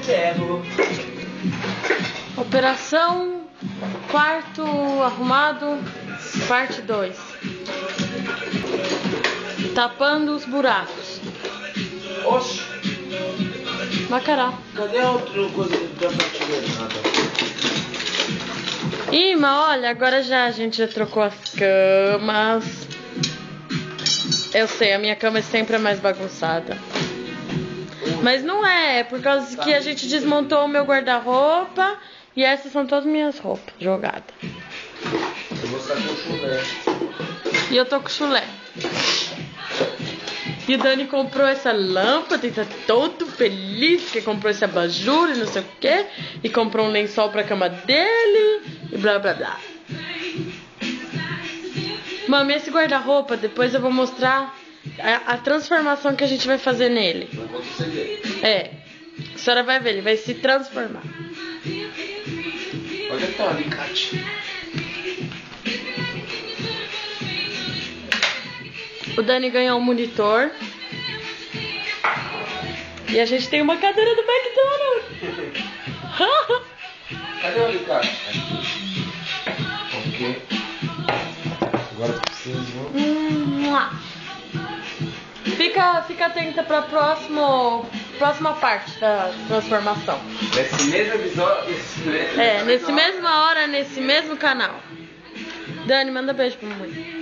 ferro. Operação Quarto Arrumado, parte 2. Tapando os buracos. Oxi. Macará. Cadê a outra coisa da prateleira? Ih, mas olha, agora a gente já trocou as camas. Eu sei, a minha cama sempre é mais bagunçada. Mas não é por causa que a gente desmontou o meu guarda-roupa e essas são todas minhas roupas jogadas. Eu vou estar com chulé. E eu tô com chulé. E o Dani comprou essa lâmpada e tá todo feliz que comprou esse abajur e não sei o que. E comprou um lençol pra cama dele e blá blá blá. Mami, esse guarda-roupa, depois eu vou mostrar a transformação que a gente vai fazer nele. Não vou conseguir. É, a senhora vai ver, ele vai se transformar. Onde é que tá o alicate? O Dani ganhou um monitor. E a gente tem uma cadeira do McDonald's. Cadê o alicate? Ok. Agora eu preciso. Fica atenta pra próxima parte da transformação. Nesse mesmo episódio. Nesse mesma hora, nesse mesmo canal. Dani, manda beijo pra mamãe.